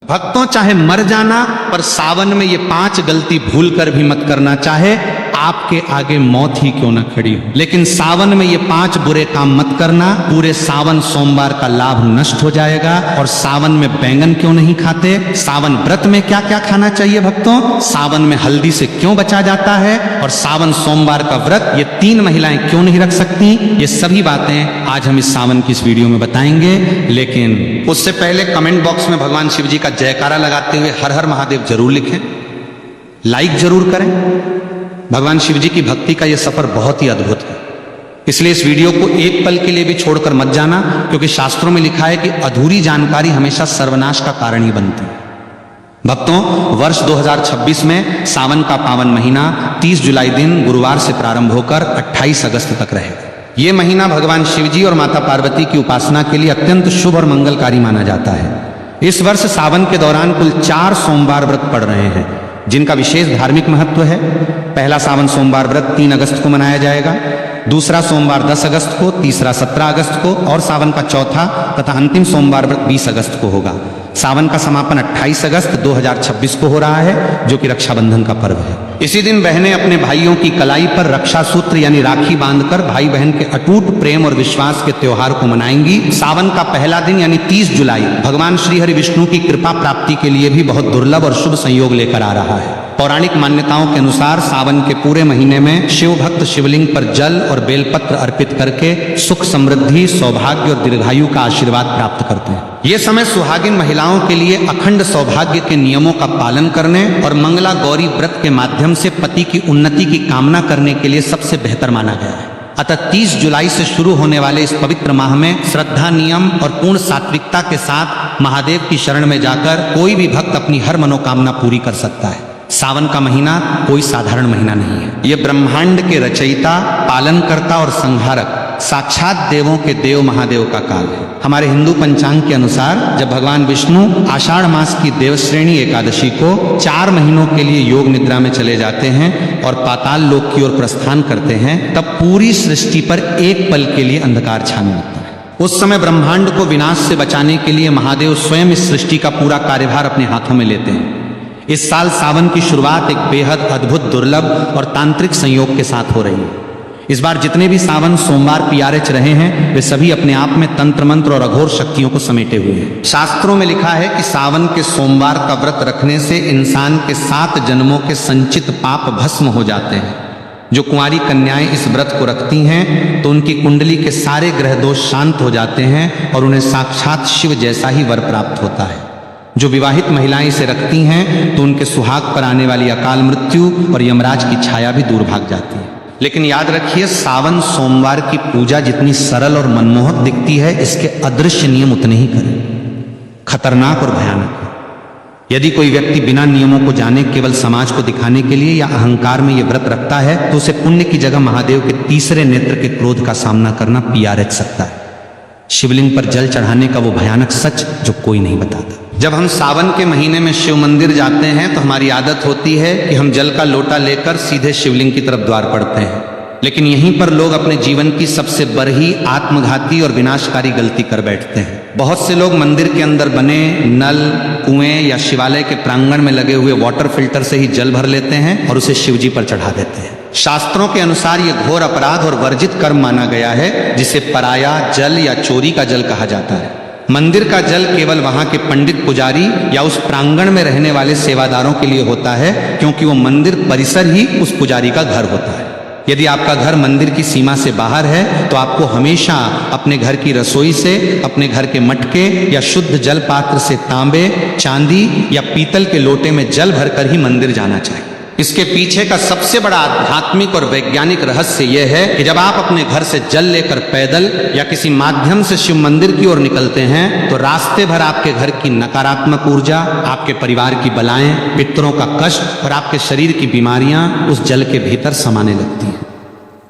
भक्तों, चाहे मर जाना, पर सावन में ये 5 गलती भूल कर भी मत करना। चाहे आपके आगे मौत ही क्यों न खड़ी हो, लेकिन सावन में ये 5 बुरे काम मत करना। पूरे सावन सोमवार का लाभ नष्ट हो जाएगा। और सावन में बैंगन क्यों नहीं खाते? सावन व्रत में क्या क्या खाना चाहिए भक्तों? सावन में हल्दी से क्यों बचा जाता है? और सावन सोमवार का व्रत ये 3 महिलाएं क्यों नहीं रख सकती? ये सभी बातें आज हम इस सावन की इस वीडियो में बताएंगे। लेकिन उससे पहले कमेंट बॉक्स में भगवान शिव जी का जयकारा लगाते हुए हर हर महादेव जरूर लिखें, लाइक जरूर करें। भगवान शिव जी की भक्ति का यह सफर बहुत ही अद्भुत है, इसलिए इस वीडियो को एक पल के लिए भी छोड़कर मत जाना, क्योंकि शास्त्रों में लिखा है कि अधूरी जानकारी हमेशा सर्वनाश का कारण ही बनती है। भक्तों, वर्ष 2026 में सावन का पावन महीना 30 जुलाई दिन गुरुवार से प्रारंभ होकर 28 अगस्त तक रहेगा। ये महीना भगवान शिव जी और माता पार्वती की उपासना के लिए अत्यंत शुभ और मंगलकारी माना जाता है। इस वर्ष सावन के दौरान कुल 4 सोमवार व्रत पड़ रहे हैं, जिनका विशेष धार्मिक महत्व है। पहला सावन सोमवार व्रत 3 अगस्त को मनाया जाएगा, दूसरा सोमवार 10 अगस्त को, तीसरा 17 अगस्त को और सावन का चौथा तथा अंतिम सोमवार व्रत 20 अगस्त को होगा। सावन का समापन 28 अगस्त 2026 को हो रहा है, जो कि रक्षाबंधन का पर्व है। इसी दिन बहनें अपने भाइयों की कलाई पर रक्षा सूत्र यानी राखी बांधकर भाई बहन के अटूट प्रेम और विश्वास के त्योहार को मनाएंगी। सावन का पहला दिन यानी 30 जुलाई भगवान श्री हरि विष्णु की कृपा प्राप्ति के लिए भी बहुत दुर्लभ और शुभ संयोग लेकर आ रहा है। पौराणिक मान्यताओं के अनुसार सावन के पूरे महीने में शिव भक्त शिवलिंग पर जल और बेलपत्र अर्पित करके सुख समृद्धि, सौभाग्य और दीर्घायु का आशीर्वाद प्राप्त करते हैं। ये समय सुहागिन महिलाओं के लिए अखंड सौभाग्य के नियमों का पालन करने और मंगला गौरी व्रत के माध्यम से पति की उन्नति की कामना करने के लिए सबसे बेहतर माना गया है। अतः 30 जुलाई से शुरू होने वाले इस पवित्र माह में श्रद्धा, नियम और पूर्ण सात्विकता के साथ महादेव की शरण में जाकर कोई भी भक्त अपनी हर मनोकामना पूरी कर सकता है। सावन का महीना कोई साधारण महीना नहीं है। यह ब्रह्मांड के रचयिता, पालनकर्ता और संहारक साक्षात देवों के देव महादेव का काल है। हमारे हिंदू पंचांग के अनुसार जब भगवान विष्णु आषाढ़ मास की देवश्रेणी एकादशी को 4 महीनों के लिए योग निद्रा में चले जाते हैं और पाताल लोक की ओर प्रस्थान करते हैं, तब पूरी सृष्टि पर एक पल के लिए अंधकार छाने लगता है। उस समय ब्रह्मांड को विनाश से बचाने के लिए महादेव स्वयं इस सृष्टि का पूरा कार्यभार अपने हाथों में लेते हैं। इस साल सावन की शुरुआत एक बेहद अद्भुत, दुर्लभ और तांत्रिक संयोग के साथ हो रही है। इस बार जितने भी सावन सोमवार PRH रहे हैं, वे सभी अपने आप में तंत्र मंत्र और अघोर शक्तियों को समेटे हुए हैं। शास्त्रों में लिखा है कि सावन के सोमवार का व्रत रखने से इंसान के 7 जन्मों के संचित पाप भस्म हो जाते हैं। जो कुंवारी कन्याएं इस व्रत को रखती हैं, तो उनकी कुंडली के सारे ग्रह दोष शांत हो जाते हैं और उन्हें साक्षात शिव जैसा ही वर प्राप्त होता है। जो विवाहित महिलाएं इसे रखती हैं, तो उनके सुहाग पर आने वाली अकाल मृत्यु और यमराज की छाया भी दूर भाग जाती है। लेकिन याद रखिए, सावन सोमवार की पूजा जितनी सरल और मनमोहक दिखती है, इसके अदृश्य नियम उतने ही करें खतरनाक और भयानक है। यदि कोई व्यक्ति बिना नियमों को जाने केवल समाज को दिखाने के लिए या अहंकार में यह व्रत रखता है, तो उसे पुण्य की जगह महादेव के तीसरे नेत्र के क्रोध का सामना करना PRH सकता है। शिवलिंग पर जल चढ़ाने का वो भयानक सच जो कोई नहीं बताता। जब हम सावन के महीने में शिव मंदिर जाते हैं, तो हमारी आदत होती है कि हम जल का लोटा लेकर सीधे शिवलिंग की तरफ द्वार पड़ते हैं। लेकिन यहीं पर लोग अपने जीवन की सबसे बड़ी आत्मघाती और विनाशकारी गलती कर बैठते हैं। बहुत से लोग मंदिर के अंदर बने नल, कुएं या शिवालय के प्रांगण में लगे हुए वाटर फिल्टर से ही जल भर लेते हैं और उसे शिवजी पर चढ़ा देते हैं। शास्त्रों के अनुसार यह घोर अपराध और वर्जित कर्म माना गया है, जिसे पराया जल या चोरी का जल कहा जाता है। मंदिर का जल केवल वहां के पंडित, पुजारी या उस प्रांगण में रहने वाले सेवादारों के लिए होता है, क्योंकि वो मंदिर परिसर ही उस पुजारी का घर होता है। यदि आपका घर मंदिर की सीमा से बाहर है, तो आपको हमेशा अपने घर की रसोई से, अपने घर के मटके या शुद्ध जल पात्र से तांबे, चांदी या पीतल के लोटे में जल भरकर ही मंदिर जाना चाहिए। इसके पीछे का सबसे बड़ा आध्यात्मिक और वैज्ञानिक रहस्य यह है कि जब आप अपने घर से जल लेकर पैदल या किसी माध्यम से शिव मंदिर की ओर निकलते हैं, तो रास्ते भर आपके घर की नकारात्मक ऊर्जा, आपके परिवार की बलाएं, पितरों का कष्ट और आपके शरीर की बीमारियां उस जल के भीतर समाने लगती हैं।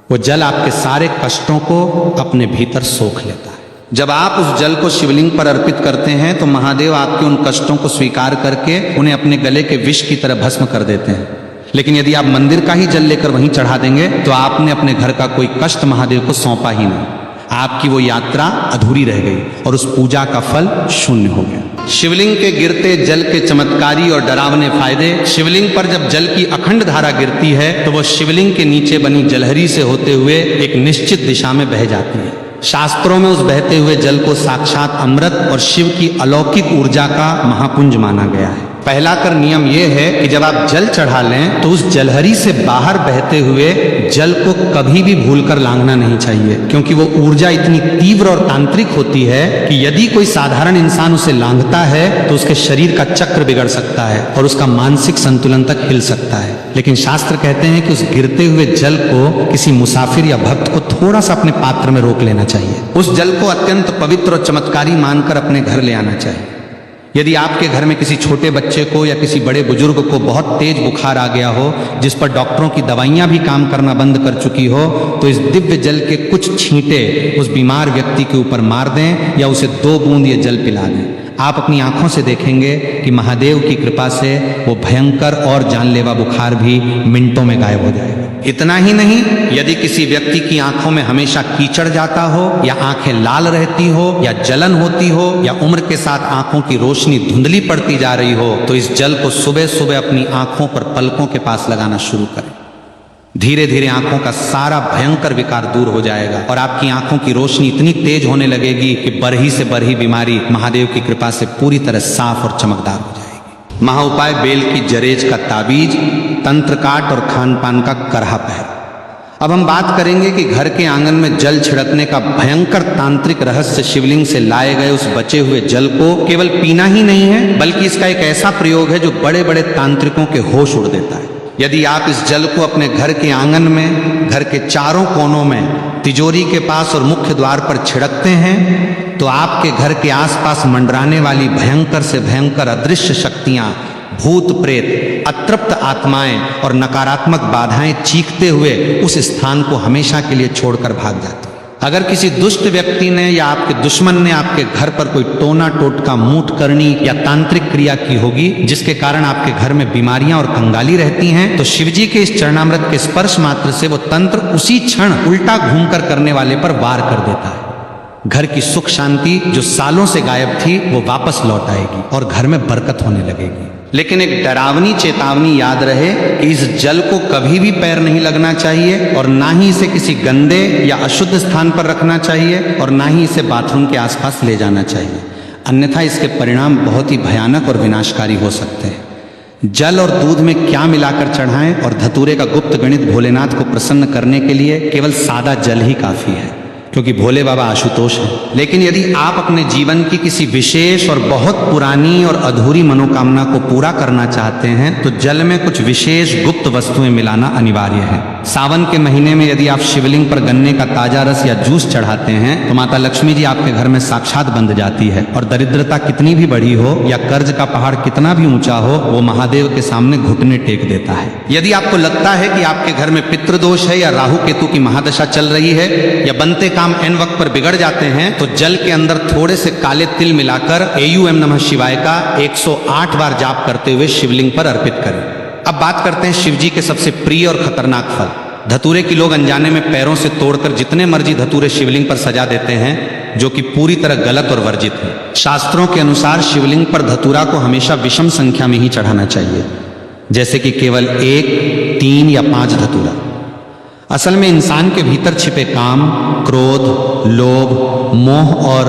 वो जल आपके सारे कष्टों को अपने भीतर सोख लेता है। जब आप उस जल को शिवलिंग पर अर्पित करते हैं, तो महादेव आपके उन कष्टों को स्वीकार करके उन्हें अपने गले के विष की तरह भस्म कर देते हैं। लेकिन यदि आप मंदिर का ही जल लेकर वहीं चढ़ा देंगे, तो आपने अपने घर का कोई कष्ट महादेव को सौंपा ही नहीं। आपकी वो यात्रा अधूरी रह गई और उस पूजा का फल शून्य हो गया। शिवलिंग के गिरते जल के चमत्कारी और डरावने फायदे। शिवलिंग पर जब जल की अखंड धारा गिरती है तो वह शिवलिंग के नीचे बनी जलहरी से होते हुए एक निश्चित दिशा में बह जाती है। शास्त्रों में उस बहते हुए जल को साक्षात अमृत और शिव की अलौकिक ऊर्जा का महापुंज माना गया है। पहला कर नियम यह है कि जब आप जल चढ़ा लें तो उस जलहरी से बाहर बहते हुए जल को कभी भी भूलकर लांघना नहीं चाहिए, क्योंकि वो ऊर्जा इतनी तीव्र और तांत्रिक होती है कि यदि कोई साधारण इंसान उसे लांघता है तो उसके शरीर का चक्र बिगड़ सकता है और उसका मानसिक संतुलन तक हिल सकता है। लेकिन शास्त्र कहते हैं कि उस गिरते हुए जल को किसी मुसाफिर या भक्त को थोड़ा सा अपने पात्र में रोक लेना चाहिए। उस जल को अत्यंत पवित्र और चमत्कारी मानकर अपने घर ले आना चाहिए। यदि आपके घर में किसी छोटे बच्चे को या किसी बड़े बुजुर्ग को बहुत तेज बुखार आ गया हो, जिस पर डॉक्टरों की दवाइयां भी काम करना बंद कर चुकी हो, तो इस दिव्य जल के कुछ छींटे उस बीमार व्यक्ति के ऊपर मार दें या उसे 2 बूंद ये जल पिला दें। आप अपनी आंखों से देखेंगे कि महादेव की कृपा से वो भयंकर और जानलेवा बुखार भी मिनटों में गायब हो जाएगा। इतना ही नहीं, यदि किसी व्यक्ति की आंखों में हमेशा कीचड़ जाता हो या आंखें लाल रहती हो या जलन होती हो या उम्र के साथ आंखों की रोशनी धुंधली पड़ती जा रही हो, तो इस जल को सुबह सुबह अपनी आंखों पर पलकों के पास लगाना शुरू करें। धीरे धीरे आंखों का सारा भयंकर विकार दूर हो जाएगा और आपकी आंखों की रोशनी इतनी तेज होने लगेगी कि बरही से बरही बीमारी महादेव की कृपा से पूरी तरह साफ और चमकदार हो जाएगी। महाउपाय बेल की जरेज का ताबीज, तंत्र काट और खान पान का करहा पहर। अब हम बात करेंगे कि घर के आंगन में जल छिड़कने का भयंकर तांत्रिक रहस्य शिवलिंग से लाए गए उस बचे हुए जल को केवल पीना ही नहीं है, बल्कि इसका एक ऐसा प्रयोग है जो बड़े बड़े तांत्रिकों के होश उड़ देता है। यदि आप इस जल को अपने घर के आंगन में, घर के चारों कोनों में, तिजोरी के पास और मुख्य द्वार पर छिड़कते हैं तो आपके घर के आसपास मंडराने वाली भयंकर से भयंकर अदृश्य शक्तियां, भूत प्रेत, अतृप्त आत्माएं और नकारात्मक बाधाएं चीखते हुए उस स्थान को हमेशा के लिए छोड़कर भाग जाती। अगर किसी दुष्ट व्यक्ति ने या आपके दुश्मन ने आपके घर पर कोई टोना टोटका, मूठ करनी या तांत्रिक क्रिया की होगी जिसके कारण आपके घर में बीमारियां और कंगाली रहती हैं, तो शिवजी के इस चरणामृत के स्पर्श मात्र से वो तंत्र उसी क्षण उल्टा घूमकर करने वाले पर वार कर देता है। घर की सुख शांति जो सालों से गायब थी वो वापस लौट आएगी और घर में बरकत होने लगेगी। लेकिन एक डरावनी चेतावनी याद रहे कि इस जल को कभी भी पैर नहीं लगना चाहिए और ना ही इसे किसी गंदे या अशुद्ध स्थान पर रखना चाहिए और ना ही इसे बाथरूम के आसपास ले जाना चाहिए, अन्यथा इसके परिणाम बहुत ही भयानक और विनाशकारी हो सकते हैं। जल और दूध में क्या मिलाकर चढ़ाएं और धतूरे का गुप्त गणित भोलेनाथ को प्रसन्न करने के लिए केवल सादा जल ही काफी है, क्योंकि भोले बाबा आशुतोष है। लेकिन यदि आप अपने जीवन की किसी विशेष और बहुत पुरानी और अधूरी मनोकामना को पूरा करना चाहते हैं तो जल में कुछ विशेष गुप्त वस्तुएं मिलाना अनिवार्य है। सावन के महीने में यदि आप शिवलिंग पर गन्ने का ताजा रस या जूस चढ़ाते हैं तो माता लक्ष्मी जी आपके घर में साक्षात बंध जाती है और दरिद्रता कितनी भी बड़ी हो या कर्ज का पहाड़ कितना भी ऊंचा हो, वो महादेव के सामने घुटने टेक देता है। यदि आपको लगता है कि आपके घर में पितृदोष है या राहु केतु की महादशा चल रही है या बनते काम एन वक्त पर बिगड़ जाते हैं तो जल के अंदर थोड़े से काले तिल मिलाकर एयूएम नमः शिवाय का 108 बार जाप करते हुए शिवलिंग पर अर्पित करें। अब बात करते हैं शिवजी के सबसे प्रिय और खतरनाक फल धतूरे की। लोग अनजाने में पैरों से तोड़कर जितने मर्जी धतूरे शिवलिंग पर सजा देते हैं, जो कि पूरी तरह गलत और वर्जित है। शास्त्रों के अनुसार शिवलिंग पर धतूरा को हमेशा विषम संख्या में ही चढ़ाना चाहिए, जैसे कि केवल 1, 3 या 5 धतूरा। असल में इंसान के भीतर छिपे काम, क्रोध, लोभ, मोह और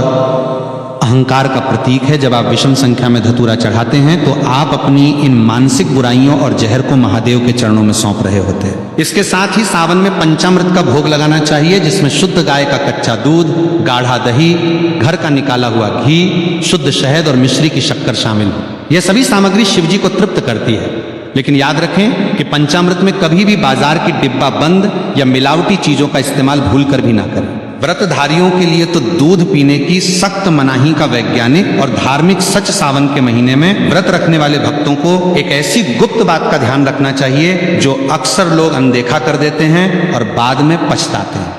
अहंकार का प्रतीक है। जब आप विषम संख्या में धतूरा चढ़ाते हैं तो आप अपनी इन मानसिक बुराइयों और जहर को महादेव के चरणों में सौंप रहे होते हैं। इसके साथ ही सावन में पंचामृत का भोग लगाना चाहिए, जिसमें शुद्ध गाय का कच्चा दूध, गाढ़ा दही, घर का निकाला हुआ घी, शुद्ध शहद और मिश्री की शक्कर शामिल हो। यह सभी सामग्री शिवजी को तृप्त करती है। लेकिन याद रखें कि पंचामृत में कभी भी बाजार की डिब्बा बंद या मिलावटी चीजों का इस्तेमाल भूलकर भी ना करें। व्रतधारियों के लिए तो दूध पीने की सख्त मनाही का वैज्ञानिक और धार्मिक सच सावन के महीने में व्रत रखने वाले भक्तों को एक ऐसी गुप्त बात का ध्यान रखना चाहिए जो अक्सर लोग अनदेखा कर देते हैं और बाद में पछताते हैं।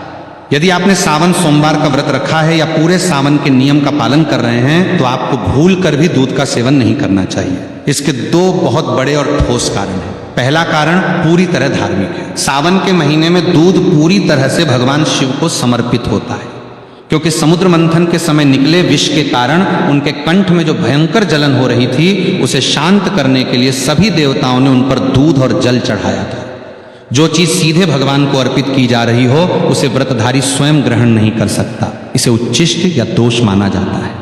यदि आपने सावन सोमवार का व्रत रखा है या पूरे सावन के नियम का पालन कर रहे हैं तो आपको भूल कर भी दूध का सेवन नहीं करना चाहिए। इसके 2 बहुत बड़े और ठोस कारण हैं। पहला कारण पूरी तरह धार्मिक है। सावन के महीने में दूध पूरी तरह से भगवान शिव को समर्पित होता है, क्योंकि समुद्र मंथन के समय निकले विष के कारण उनके कंठ में जो भयंकर जलन हो रही थी उसे शांत करने के लिए सभी देवताओं ने उन पर दूध और जल चढ़ाया था। जो चीज सीधे भगवान को अर्पित की जा रही हो उसे व्रतधारी स्वयं ग्रहण नहीं कर सकता, इसे उच्छिष्ट या दोष माना जाता है।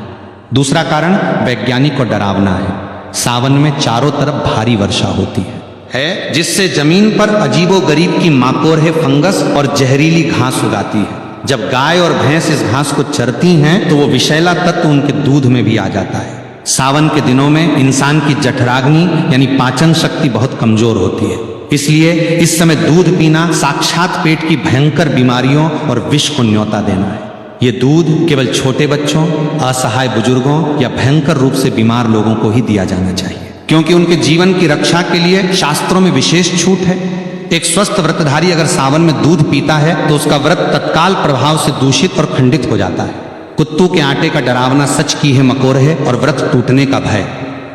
दूसरा कारण वैज्ञानिक और डरावना है। सावन में चारों तरफ भारी वर्षा होती है जिससे जमीन पर अजीबोगरीब की माकोरहे फंगस और जहरीली घास उगाती है। जब गाय और भैंस इस घास को चरती हैं तो वो विषैला तत्व उनके दूध में भी आ जाता है। सावन के दिनों में इंसान की जठराग्नि यानी पाचन शक्ति बहुत कमजोर होती है, इसलिए इस समय दूध पीना साक्षात पेट की भयंकर बीमारियों और विष को न्योता देना है। ये दूध केवल छोटे बच्चों, असहाय बुजुर्गों या भयंकर रूप से बीमार लोगों को ही दिया जाना चाहिए, क्योंकि उनके जीवन की रक्षा के लिए शास्त्रों में विशेष छूट है। एक स्वस्थ व्रतधारी अगर सावन में दूध पीता है तो उसका व्रत तत्काल प्रभाव से दूषित और खंडित हो जाता है। कुत्तू के आटे का डरावना सच की है मकोरहे और व्रत टूटने का भय।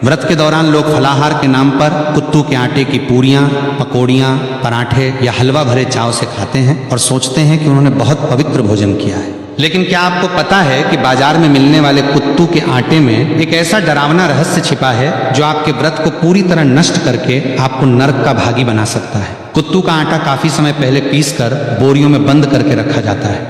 व्रत के दौरान लोग फलाहार के नाम पर कुत्तू के आटे की पूरियां, पकौड़ियां, पराठे या हलवा भरे चाव से खाते हैं और सोचते हैं कि उन्होंने बहुत पवित्र भोजन किया है। लेकिन क्या आपको पता है कि बाजार में मिलने वाले कुत्तू के आटे में एक ऐसा डरावना रहस्य छिपा है जो आपके व्रत को पूरी तरह नष्ट करके आपको नरक का भागी बना सकता है। कुत्तू का आटा काफी समय पहले पीसकर बोरियों में बंद करके रखा जाता है,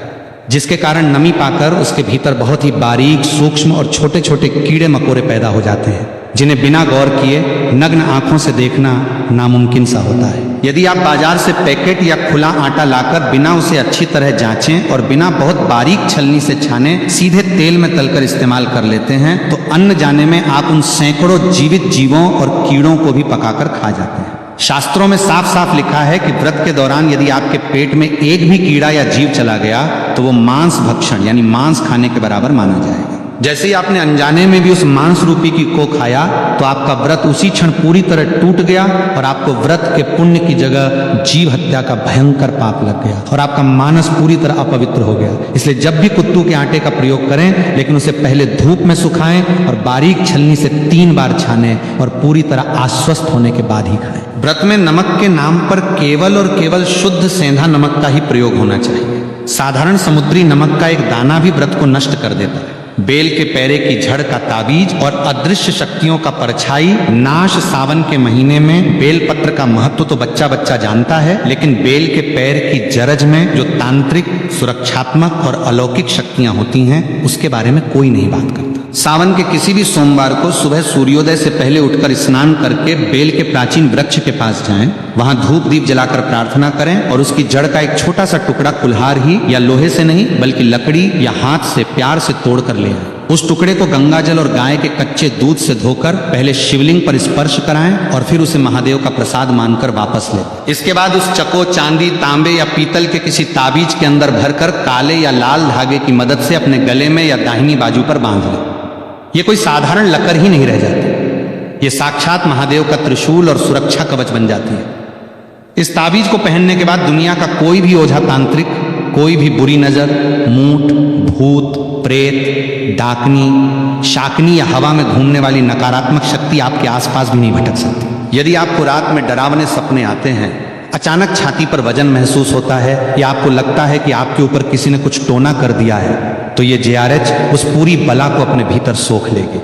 जिसके कारण नमी पाकर उसके भीतर बहुत ही बारीक, सूक्ष्म और छोटे छोटे कीड़े मकोड़े पैदा हो जाते हैं, जिन्हें बिना गौर किए नग्न आंखों से देखना नामुमकिन सा होता है। यदि आप बाजार से पैकेट या खुला आटा लाकर बिना उसे अच्छी तरह जांचें और बिना बहुत बारीक छलनी से छाने सीधे तेल में तलकर इस्तेमाल कर लेते हैं तो अन्न जाने में आप उन सैकड़ों जीवित जीवों और कीड़ों को भी पकाकर खा जाते हैं। शास्त्रों में साफ साफ लिखा है कि व्रत के दौरान यदि आपके पेट में एक भी कीड़ा या जीव चला गया तो वो मांस भक्षण यानी मांस खाने के बराबर माना जाएगा। जैसे ही आपने अनजाने में भी उस मांस रूपी की को खाया तो आपका व्रत उसी क्षण पूरी तरह टूट गया और आपको व्रत के पुण्य की जगह जीव हत्या का भयंकर पाप लग गया और आपका मानस पूरी तरह अपवित्र हो गया। इसलिए जब भी कुत्तू के आटे का प्रयोग करें, लेकिन उसे पहले धूप में सुखाएं और बारीक छलनी से 3 बार छानें और पूरी तरह आश्वस्त होने के बाद ही खाएं। व्रत में नमक के नाम पर केवल और केवल शुद्ध सेंधा नमक का ही प्रयोग होना चाहिए। साधारण समुद्री नमक का एक दाना भी व्रत को नष्ट कर देता है। बेल के पैरे की झड़ का ताबीज और अदृश्य शक्तियों का परछाई नाश सावन के महीने में बेल पत्र का महत्व तो बच्चा बच्चा जानता है, लेकिन बेल के पैर की जरज में जो तांत्रिक, सुरक्षात्मक और अलौकिक शक्तियां होती हैं उसके बारे में कोई नहीं बात करता। सावन के किसी भी सोमवार को सुबह सूर्योदय से पहले उठकर स्नान करके बेल के प्राचीन वृक्ष के पास जाएं, वहां धूप दीप जलाकर प्रार्थना करें और उसकी जड़ का एक छोटा सा टुकड़ा कुल्हार ही या लोहे से नहीं बल्कि लकड़ी या हाथ से प्यार से तोड़कर ले आएं। उस टुकड़े को गंगाजल और गाय के कच्चे दूध से धोकर पहले शिवलिंग पर स्पर्श कराएं और फिर उसे महादेव का प्रसाद मानकर वापस लें। इसके बाद उस चको, चांदी, तांबे या पीतल के किसी ताबीज के अंदर भरकर काले या लाल धागे की मदद से अपने गले में या दाहिनी बाजू पर बांध लें। ये कोई साधारण लकर ही नहीं रह जाती, ये साक्षात महादेव का त्रिशूल और सुरक्षा कवच बन जाती है। इस ताबीज को पहनने के बाद दुनिया का कोई भी ओझा तांत्रिक, कोई भी बुरी नजर, मूठ, भूत, प्रेत, डाकनी, शाकनी या हवा में घूमने वाली नकारात्मक शक्ति आपके आसपास भी नहीं भटक सकती। यदि आपको रात में डरावने सपने आते हैं, अचानक छाती पर वजन महसूस होता है या आपको लगता है कि आपके ऊपर किसी ने कुछ टोना कर दिया है, तो ये JRH उस पूरी बला को अपने भीतर सोख लेगी।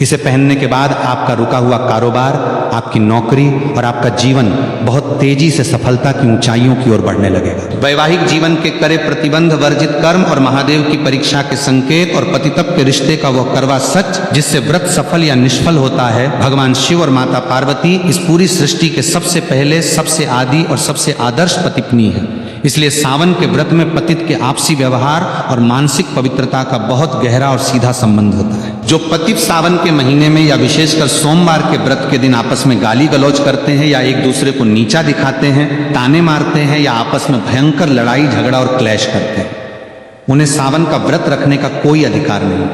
इसे पहनने के बाद आपका रुका हुआ कारोबार, आपकी नौकरी और आपका जीवन बहुत तेजी से सफलता की ऊंचाइयों की ओर बढ़ने लगेगा। वैवाहिक जीवन के करे प्रतिबंध वर्जित कर्म और महादेव की परीक्षा के संकेत और पतितप के रिश्ते का वह करवा सच जिससे व्रत सफल या निष्फल होता है, भगवान शिव और माता पार्वती इस पूरी सृष्टि के सबसे पहले, सबसे आदि और सबसे आदर्श पतिपत्नी है। इसलिए सावन के व्रत में पतित के आपसी व्यवहार और मानसिक पवित्रता का बहुत गहरा और सीधा संबंध होता है। जो पतित सावन के महीने में या विशेषकर सोमवार के व्रत के दिन आपस में गाली गलौज करते हैं या एक दूसरे को नीचा दिखाते हैं, ताने मारते हैं या आपस में भयंकर लड़ाई झगड़ा और क्लैश करते हैं, उन्हें सावन का व्रत रखने का कोई अधिकार नहीं।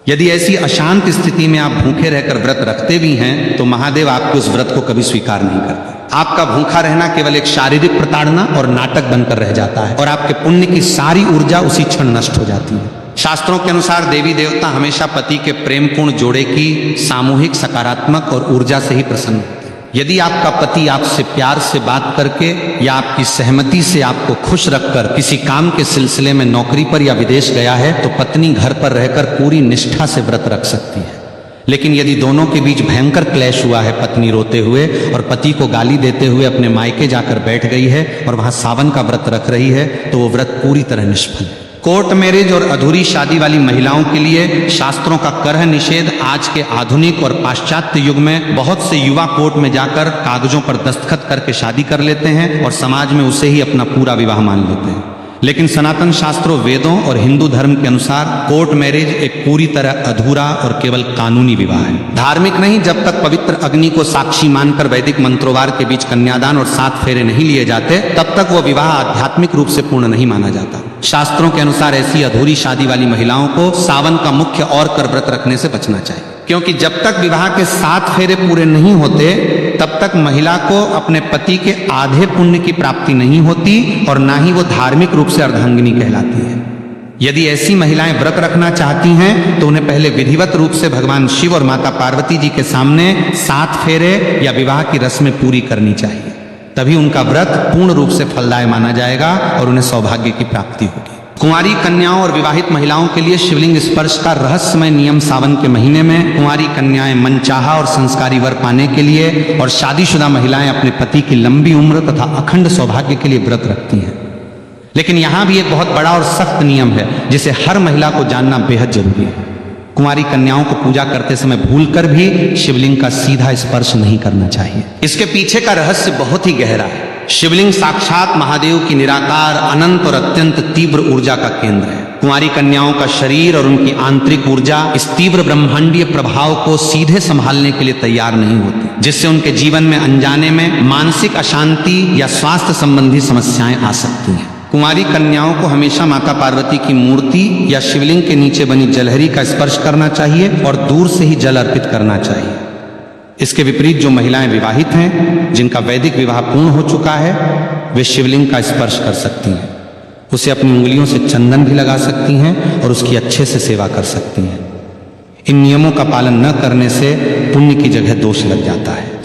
यदि ऐसी अशांत स्थिति में आप भूखे रहकर व्रत रखते भी हैं तो महादेव आपके उस व्रत को कभी स्वीकार नहीं करते। आपका भूखा रहना केवल एक शारीरिक प्रताड़ना और नाटक बनकर रह जाता है और आपके पुण्य की सारी ऊर्जा उसी क्षण नष्ट हो जाती है। शास्त्रों के अनुसार देवी देवता हमेशा पति के प्रेमपूर्ण जोड़े की सामूहिक, सकारात्मक और ऊर्जा से ही प्रसन्न होते हैं। यदि आपका पति आपसे प्यार से बात करके या आपकी सहमति से आपको खुश रखकर किसी काम के सिलसिले में नौकरी पर या विदेश गया है तो पत्नी घर पर रहकर पूरी निष्ठा से व्रत रख सकती है। लेकिन यदि दोनों के बीच भयंकर क्लेश हुआ है, पत्नी रोते हुए और पति को गाली देते हुए अपने मायके जाकर बैठ गई है और वहां सावन का व्रत रख रही है, तो वो व्रत पूरी तरह निष्फल है। कोर्ट मैरिज और अधूरी शादी वाली महिलाओं के लिए शास्त्रों का करह निषेध आज के आधुनिक और पाश्चात्य युग में बहुत से युवा कोर्ट में जाकर कागजों पर दस्तखत करके शादी कर लेते हैं और समाज में उसे ही अपना पूरा विवाह मान लेते हैं। लेकिन सनातन शास्त्रों, वेदों और हिंदू धर्म के अनुसार कोर्ट मैरिज एक पूरी तरह अधूरा और केवल कानूनी विवाह है। धार्मिक नहीं, जब तक पवित्र अग्नि को साक्षी मानकर वैदिक मंत्रोवार के बीच कन्यादान और 7 फेरे नहीं लिए जाते, तब तक वह विवाह आध्यात्मिक रूप से पूर्ण नहीं माना जाता। शास्त्रों के अनुसार ऐसी अधूरी शादी वाली महिलाओं को सावन का मुख्य और कर व्रत रखने से बचना चाहिए, क्योंकि जब तक विवाह के 7 फेरे पूरे नहीं होते तब तक महिला को अपने पति के आधे पुण्य की प्राप्ति नहीं होती और ना ही वो धार्मिक रूप से अर्धांगिनी कहलाती है। यदि ऐसी महिलाएं व्रत रखना चाहती हैं तो उन्हें पहले विधिवत रूप से भगवान शिव और माता पार्वती जी के सामने 7 फेरे या विवाह की रस्में पूरी करनी चाहिए, तभी उनका व्रत पूर्ण रूप से फलदायी माना जाएगा और उन्हें सौभाग्य की प्राप्ति होगी। कुंवारी कन्याओं और विवाहित महिलाओं के लिए शिवलिंग स्पर्श का रहस्यमय नियम सावन के महीने में कुंवारी कन्याएं मनचाहा और संस्कारी वर पाने के लिए और शादीशुदा महिलाएं अपने पति की लंबी उम्र तथा अखंड सौभाग्य के लिए व्रत रखती हैं। लेकिन यहां भी एक बहुत बड़ा और सख्त नियम है जिसे हर महिला को जानना बेहद जरूरी है। कुंवारी कन्याओं को पूजा करते समय भूलकर भी शिवलिंग का सीधा स्पर्श नहीं करना चाहिए। इसके पीछे का रहस्य बहुत ही गहरा है। शिवलिंग साक्षात महादेव की निराकार, अनंत और अत्यंत तीव्र ऊर्जा का केंद्र है। कुंवारी कन्याओं का शरीर और उनकी आंतरिक ऊर्जा इस तीव्र ब्रह्मांडीय प्रभाव को सीधे संभालने के लिए तैयार नहीं होती, जिससे उनके जीवन में अनजाने में मानसिक अशांति या स्वास्थ्य संबंधी समस्याएं आ सकती हैं। कुंवारी कन्याओं को हमेशा माता पार्वती की मूर्ति या शिवलिंग के नीचे बनी जलहरी का स्पर्श करना चाहिए और दूर से ही जल अर्पित करना चाहिए। इसके विपरीत जो महिलाएं विवाहित हैं, जिनका वैदिक विवाह पूर्ण हो चुका है, वे शिवलिंग का स्पर्श कर सकती हैं, उसे अपनी उंगलियों से चंदन भी लगा सकती हैं और उसकी अच्छे से सेवा कर सकती हैं। इन नियमों का पालन न करने से पुण्य की जगह दोष लग जाता है।